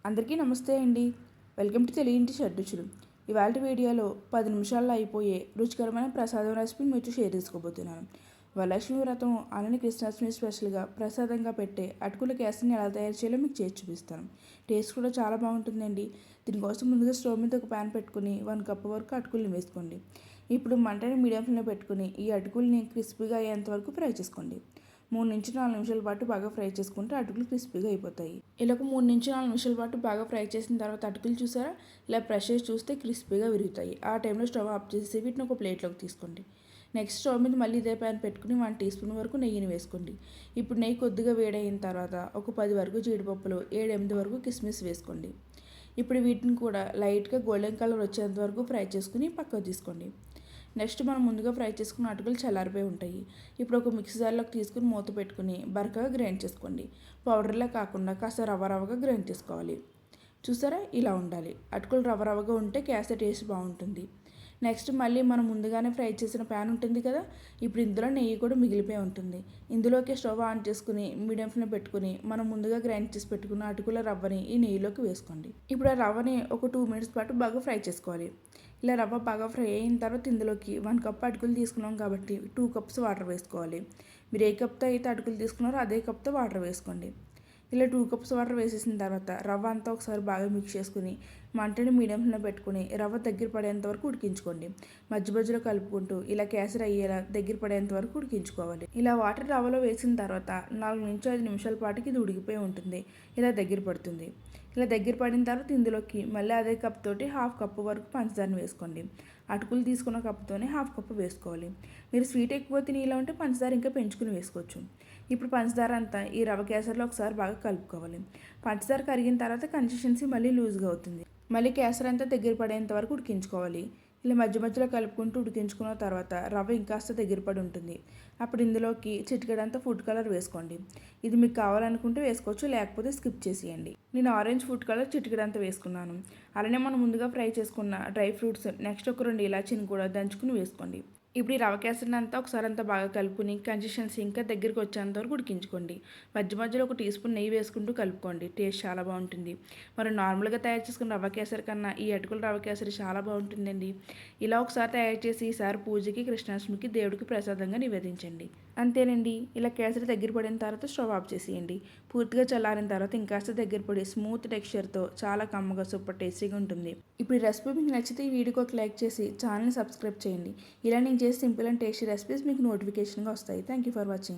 అందరికీ నమస్తే అండి. వెల్కమ్ టు తెలుగింటి షడ్రుచులు. ఇవాళ వీడియోలో 10 నిమిషాల్లో అయిపోయే రుచికరమైన ప్రసాదం రెసిపీని మీతో షేర్ చేసుకోబోతున్నాను. వరలక్ష్మి వ్రతం అలానే కృష్ణాష్టమి స్పెషల్గా ప్రసాదంగా పెట్టే అటుకుల కేసరిని ఎలా తయారు చేయాలో మీకు చేసి చూపిస్తాను. టేస్ట్ కూడా చాలా బాగుంటుందండి. దీనికోసం ముందుగా స్టవ్ మీద ఒక ప్యాన్ పెట్టుకుని 1 కప్ వరకు అటుకుల్ని వేసుకోండి. ఇప్పుడు మంటని మీడియం ఫ్లేమ్లో పెట్టుకుని ఈ అటుకుల్ని క్రిస్పీగా అయ్యేంత వరకు ఫ్రై చేసుకోండి. 3-4 నిమిషాల పాటు బాగా ఫ్రై చేసుకుంటే అటుకులు క్రిస్పీగా అయిపోతాయి. ఇలా 3-4 నిమిషాల పాటు బాగా ఫ్రై చేసిన తర్వాత అటుకులు చూసారా, ఇలా ప్రెస్ చేసి చూస్తే క్రిస్పీగా విరుగుతాయి. ఆ టైంలో స్టవ్ ఆఫ్ చేసి వీటిని ఒక ప్లేట్లోకి తీసుకోండి. నెక్స్ట్ స్టవ్ మీద మళ్ళీ ఇదే ప్యాన్ పెట్టుకుని 1 టీ స్పూన్ వరకు నెయ్యిని వేసుకోండి. ఇప్పుడు నెయ్యి కొద్దిగా వేడైన తర్వాత ఒక 10 వరకు జీడిపప్పులు, 7-8 వరకు కిస్మిస్ వేసుకోండి. ఇప్పుడు వీటిని కూడా లైట్గా గోల్డెన్ కలర్ వచ్చేంత వరకు ఫ్రై చేసుకుని పక్కకు తీసుకోండి. నెక్స్ట్ మనం ముందుగా ఫ్రై చేసుకున్న అటుకులు చల్లారిపోయి ఉంటాయి. ఇప్పుడు ఒక మిక్సీ జార్లోకి తీసుకుని మూత పెట్టుకుని బరకగా గ్రైండ్ చేసుకోండి. పౌడర్లా కాకుండా కాస్త రవ్వగా గ్రైండ్ చేసుకోవాలి. చూసారా, ఇలా ఉండాలి. అటుకులు రవ్వగా ఉంటే కేసరి టేస్ట్ బాగుంటుంది. నెక్స్ట్ మళ్ళీ మనం ముందుగానే ఫ్రై చేసిన ప్యాన్ ఉంటుంది కదా, ఇప్పుడు ఇందులో నెయ్యి కూడా మిగిలిపోయి ఉంటుంది. ఇందులోకి స్టవ్ ఆన్ చేసుకుని మీడియం ఫ్లేమ్ పెట్టుకుని మనం ముందుగా గ్రైండ్ చేసి పెట్టుకున్న అటుకుల రవ్వని ఈ నెయ్యిలోకి వేసుకోండి. ఇప్పుడు ఆ రవ్వని ఒక 2 మినిట్స్ పాటు బాగా ఫ్రై చేసుకోవాలి. ఇలా రవ్వ బాగా ఫ్రై అయిన తర్వాత ఇందులోకి 1 కప్ అటుకులు తీసుకున్నాం కాబట్టి 2 కప్స్ వాటర్ వేసుకోవాలి. మీరు ఏ కప్తో అయితే అటుకులు తీసుకున్నారో అదే కప్తో వాటర్ వేసుకోండి. ఇలా 2 కప్స్ వాటర్ వేసేసిన తర్వాత రవ్వ అంతా ఒకసారి బాగా మిక్స్ చేసుకుని మంటని మీడియం ఫ్లేమ్లో పెట్టుకుని రవ్వ దగ్గర పడేంత వరకు ఉడికించుకోండి. మధ్యలో కలుపుకుంటూ ఇలా కేసరి అయ్యేలా దగ్గర పడేంత వరకు ఉడికించుకోవాలి. ఇలా వాటర్ రవ్వలో వేసిన తర్వాత 4-5 నిమిషాల పాటుకి ఇది ఉడికిపోయి ఉంటుంది. ఇలా దగ్గర పడుతుంది. ఇలా దగ్గర పడిన తర్వాత ఇందులోకి మళ్ళీ అదే కప్ తోటి 1/2 కప్పు వరకు పంచదారని వేసుకోండి. అటుకులు తీసుకున్న కప్పుతోనే 1/2 కప్పు వేసుకోవాలి. మీరు స్వీట్ ఎక్కువ తినేలా ఉంటే పంచదార ఇంకా పెంచుకుని వేసుకోవచ్చు. ఇప్పుడు పంచదార అంతా ఈ రవ్వ కేసరిలో ఒకసారి బాగా కలుపుకోవాలి. పంచదార కరిగిన తర్వాత కన్సిస్టెన్సీ మళ్ళీ లూజ్గా అవుతుంది. మళ్ళీ కేసరి అంతా దగ్గర పడేంత వరకు ఉడికించుకోవాలి. ఇలా మధ్యలో కలుపుకుంటూ ఉడికించుకున్న తర్వాత రవ్వ ఇంకాస్త దగ్గర పడి ఉంటుంది. అప్పుడు ఇందులోకి చిటికెడంతా ఫుడ్ కలర్ వేసుకోండి. ఇది మీకు కావాలనుకుంటే వేసుకోవచ్చు, లేకపోతే స్కిప్ చేసేయండి. నేను ఆరెంజ్ ఫుడ్ కలర్ చిటికెడంతా వేసుకున్నాను. అలానే మనం ముందుగా ఫ్రై చేసుకున్న డ్రై ఫ్రూట్స్, నెక్స్ట్ ఒక 2 ఇలాచీని కూడా దంచుకుని వేసుకోండి. ఇప్పుడు ఈ రవ్వ కేసరిని అంతా ఒకసారి అంతా బాగా కలుపుకుని కన్సిస్టెన్సీ ఇంకా దగ్గరికి వచ్చేంత వరకు ఉడికించుకోండి. మధ్యలో ఒక టీ స్పూన్ నెయ్యి వేసుకుంటూ కలుపుకోండి. టేస్ట్ చాలా బాగుంటుంది. మరి నార్మల్గా తయారు చేసుకున్న రవ్వ కేసరి కన్నా ఈ అటుకుల రవ్వ కేసరి చాలా బాగుంటుందండి. ఇలా ఒకసారి తయారు చేసి ఈసారి పూజకి, కృష్ణాష్టమికి దేవుడికి ప్రసాదంగా నివేదించండి. అంతేనండి. ఇలా కేసరి దగ్గర పడిన తర్వాత స్టవ్ ఆఫ్ చేసేయండి. పూర్తిగా చల్లారిన తర్వాత ఇంకాస్త దగ్గర పడి స్మూత్ టెక్స్చర్తో చాలా కమ్మగా సూపర్ టేస్టీగా ఉంటుంది. ఇప్పుడు ఈ రెసిపీ మీకు నచ్చితే ఈ వీడియోకి ఒక లైక్ చేసి ఛానల్ని సబ్స్క్రైబ్ చేయండి. ఇలా నేను చేసే సింపుల్ అండ్ టేస్టీ రెసిపీస్ మీకు నోటిఫికేషన్గా వస్తాయి. Thank you for watching.